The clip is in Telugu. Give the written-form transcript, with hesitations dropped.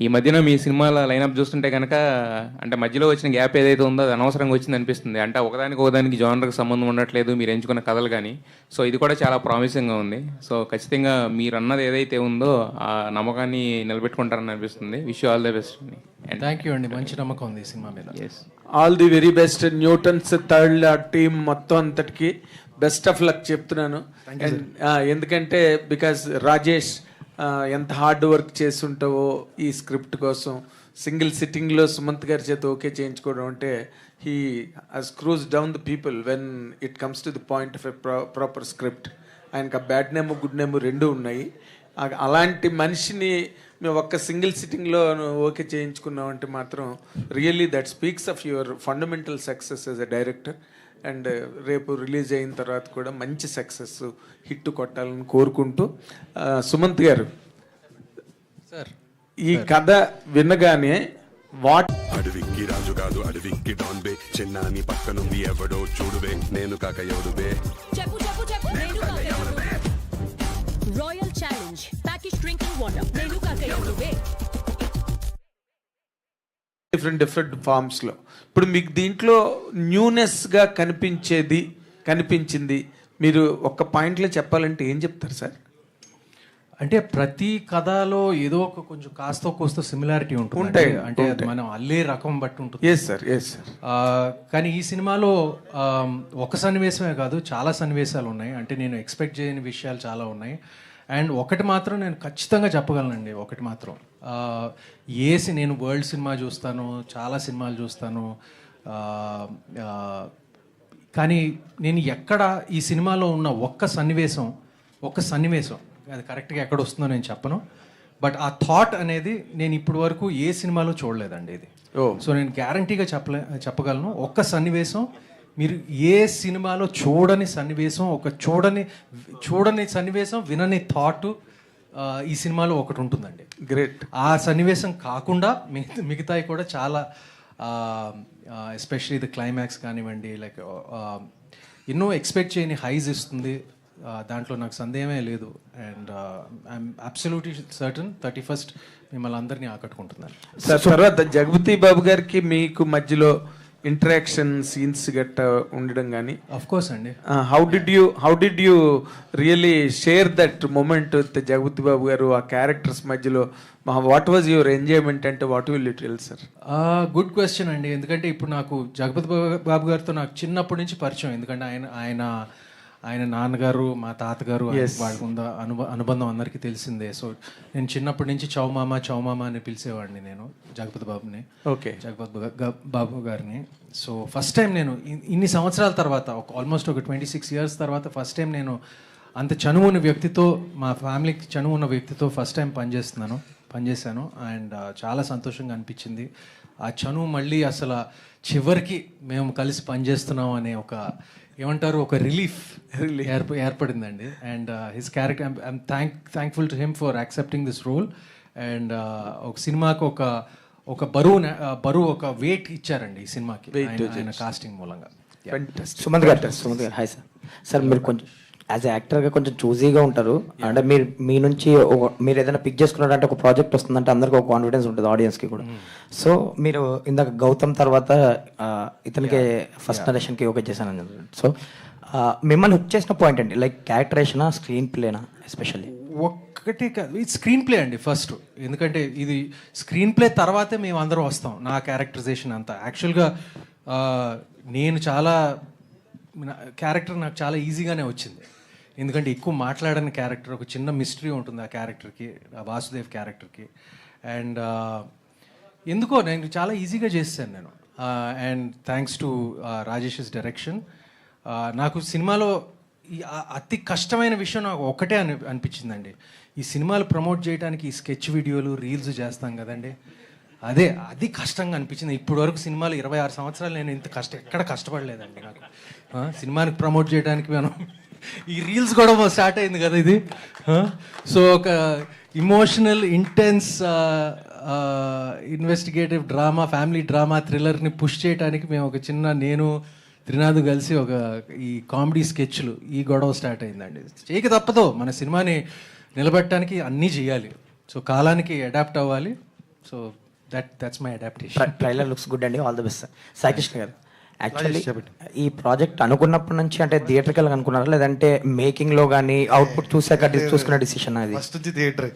ఈ మధ్యన మీ సినిమాల లైనప్ చూస్తుంటే కనుక అంటే మధ్యలో వచ్చిన గ్యాప్ ఏదైతే ఉందో అది అనవసరంగా వచ్చింది అనిపిస్తుంది. అంటే ఒకదానికి జానర్కి సంబంధం ఉండట్లేదు మీరు ఎంచుకున్న కథలు కానీ. సో ఇది కూడా చాలా ప్రామిసింగ్గా ఉంది. సో ఖచ్చితంగా మీరు అన్నది ఏదైతే ఉందో ఆ నమ్మకాన్ని నిలబెట్టుకుంటారని అనిపిస్తుంది. Wish you all the best. Thank you అండి, మంచి నమ్మకం ఉంది ఈ సినిమా మీద. All the very best. Newton's third team మొత్తం అంతటికి బెస్ట్ ఆఫ్ లక్ చెప్తున్నాను. ఎందుకంటే బికాజ్ రాజేష్ ఎంత హార్డ్ వర్క్ చేస్తుంటావో ఈ స్క్రిప్ట్ కోసం సింగిల్ సిట్టింగ్లో సుమంత్ గారి చేత ఓకే చేయించుకోవడం అంటే he screws down the people when it comes to the point of a proper script. ఆయనకు ఆ బ్యాడ్ నేమ్ గుడ్ నేమ్ రెండూ ఉన్నాయి. అలాంటి మనిషిని మేము ఒక్క సింగిల్ సిట్టింగ్లో ఓకే చేయించుకున్నాం అంటే మాత్రం really that speaks of your fundamental success as a director. And రేపు రిలీజ్ అయిన తర్వాత కూడా మంచి సక్సెస్ హిట్ కొట్టాలని కోరుకుంటూ, సుమంత్ గారు సార్ ఈ కథ వినగానే అడవికి రాజు కాదు అడవికి డాన్ బే చిన్నాని పక్కనుంది ఎవడో చూడుబే నేను కాక ఎవడుబే చెప్పు చెప్పు చెప్పు నేను కాక ఎవడుబే Royal Challenge package drinking water నేను కాక ఎవడుబే డిఫరెంట్ ఫార్మ్స్లో. ఇప్పుడు మీకు దీంట్లో న్యూనెస్గా కనిపించింది మీరు ఒక్క పాయింట్లో చెప్పాలంటే ఏం చెప్తారు సార్? అంటే ప్రతి కథలో ఏదో ఒక కొంచెం కాస్త కోస్త సిమిలారిటీ ఉంటుంది. అంటే మనం అల్లే రకం బట్టి ఉంటుంది. Yes sir. కానీ ఈ సినిమాలో ఒక సన్నివేశమే కాదు, చాలా సన్నివేశాలు ఉన్నాయి. అంటే నేను ఎక్స్పెక్ట్ చేయని విషయాలు చాలా ఉన్నాయి. అండ్ ఒకటి మాత్రం నేను ఖచ్చితంగా చెప్పగలనండి, ఒకటి మాత్రం నేను వరల్డ్ సినిమా చూస్తాను, చాలా సినిమాలు చూస్తాను, కానీ నేను ఎక్కడ ఈ సినిమాలో ఉన్న ఒక్క సన్నివేశం అది కరెక్ట్గా ఎక్కడ వస్తుందో నేను చెప్పను. బట్ ఆ థాట్ అనేది నేను ఇప్పటి వరకు ఏ సినిమాలో చూడలేదండి ఇది. సో నేను గ్యారంటీగా చెప్పగలను, ఒక్క సన్నివేశం మీరు ఏ సినిమాలో చూడని సన్నివేశం, చూడని సన్నివేశం, వినని థాట్ ఈ సినిమాలో ఒకటి ఉంటుందండి. గ్రేట్. ఆ సన్నివేశం కాకుండా మిగతాయి కూడా చాలా, ఎస్పెషలీ ది క్లైమాక్స్ కానివ్వండి, లైక్ ఎన్నో ఎక్స్పెక్ట్ చేయని హైజ్ ఇస్తుంది. దాంట్లో నాకు సందేహమే లేదు. And I'm absolutely certain 31st మిమ్మల్ని అందరినీ ఆకట్టుకుంటున్నాను. సార్ తర్వాత జగపతి బాబు గారికి మీకు మధ్యలో ఇంటరాక్షన్ సీన్స్ గట్ట ఉండడం కానీ ఆఫ్ కోర్స్ అండి. How did you really share that moment with Jagapathi Babu గారు ఆ క్యారెక్టర్స్ మధ్యలో? వాట్ వాజ్ యువర్ ఎంజాయ్మెంట్ అంటే what will you tell sir? Good question అండి. ఎందుకంటే ఇప్పుడు నాకు జగపతి బాబు గారితో నాకు చిన్నప్పటి నుంచి పరిచయం. ఎందుకంటే ఆయన నాన్నగారు, మా తాతగారు, వాళ్ళకు ఉన్న అనుబంధం అందరికీ తెలిసిందే. సో నేను చిన్నప్పటి నుంచి చౌమామ అని పిలిచేవాడిని నేను జగపతి బాబుని. ఓకే, జగపతి బాబు గారిని. సో ఫస్ట్ టైం నేను ఇన్ని సంవత్సరాల తర్వాత, ఆల్మోస్ట్ ఒక 26 years తర్వాత ఫస్ట్ టైం నేను అంత చనువు ఉన్న వ్యక్తితో, మా ఫ్యామిలీకి చనువు ఉన్న వ్యక్తితో ఫస్ట్ టైం పనిచేశాను. అండ్ చాలా సంతోషంగా అనిపించింది. ఆ చనువు మళ్ళీ అసలు చివరికి మేము కలిసి పనిచేస్తున్నాం అనే ఒక ఏమంటారు, ఒక రిలీఫ్ ఏర్పడిందండి. And his character, I'm thankful to him for accepting this role. And ఒక సినిమాకి ఒక బరువు ఒక వెయిట్ ఇచ్చారండి ఈ సినిమాకి ఆయన కాస్టింగ్ మూలంగా. సుమంత్ గారు హాయ్ సార్. సార్ మీరు కొంచెం యాజ్ ఎ యాక్టర్గా కొంచెం చూజీగా ఉంటారు. అంటే మీ నుంచి మీరు ఏదైనా పిక్ చేసుకున్నారంటే ఒక ప్రాజెక్ట్ వస్తుందంటే అందరికీ ఒక కాన్ఫిడెన్స్ ఉంటుంది, ఆడియన్స్కి కూడా. సో మీరు ఇందాక గౌతమ్ తర్వాత ఇతనికి ఫస్ట్ నరేషన్కి ఓకే చేశాను. సో మిమ్మల్ని హుక్ చేసిన పాయింట్ అండి, లైక్ క్యారెక్టరేషనా, స్క్రీన్ ప్లేనా? ఎస్పెషల్లీ ఒక్కటే కాదు, ఇది స్క్రీన్ ప్లే అండి ఫస్ట్. ఎందుకంటే ఇది స్క్రీన్ ప్లే తర్వాతే మేము అందరం వస్తాం. నా క్యారెక్టరైజేషన్ అంతా యాక్చువల్గా నేను క్యారెక్టర్ నాకు చాలా ఈజీగానే వచ్చింది. ఎందుకంటే ఎక్కువ మాట్లాడని క్యారెక్టర్, ఒక చిన్న మిస్టరీ ఉంటుంది ఆ క్యారెక్టర్కి, వాసుదేవ్ క్యారెక్టర్కి. అండ్ ఎందుకో నేను చాలా ఈజీగా చేశాను నేను. And thanks to Rajesh direction. నాకు సినిమాలో అతి కష్టమైన విషయం నాకు ఒకటే అనిపించిందండి. ఈ సినిమాలు ప్రమోట్ చేయడానికి ఈ స్కెచ్ వీడియోలు, రీల్స్ చేస్తాం కదండి, అది కష్టంగా అనిపించింది. ఇప్పటి వరకు సినిమాలు 26 సంవత్సరాలు నేను ఇంత ఎక్కడ కష్టపడలేదండి. నాకు సినిమాని ప్రమోట్ చేయడానికి మనం ఈ రీల్స్ కూడా స్టార్ట్ అయింది కదా ఇది. సో ఒక emotional, intense, investigative drama, family drama, థ్రిల్లర్ని పుష్ చేయడానికి మేము ఒక నేను త్రినాథ్ కలిసి ఒక ఈ కామెడీ స్కెచ్లు, ఈ గొడవ స్టార్ట్ అయిందండి. చేయక తప్పదు, మన సినిమాని నిలబెట్టడానికి అన్నీ చేయాలి. సో కాలానికి అడాప్ట్ అవ్వాలి. So that's my adaptation. Trailer looks good అండి, all the best sir. Saikrishna గారు, యాక్చువల్లీ ఈ ప్రాజెక్ట్ అనుకున్నప్పటి నుంచి అంటే థియేటర్కల్ అనుకున్నారా, లేదంటే మేకింగ్ లో కానీ అవుట్పుట్ చూసాక చూసుకున్న డిసిషన్ అది? ఫస్ట్ నుంచి థియేటర్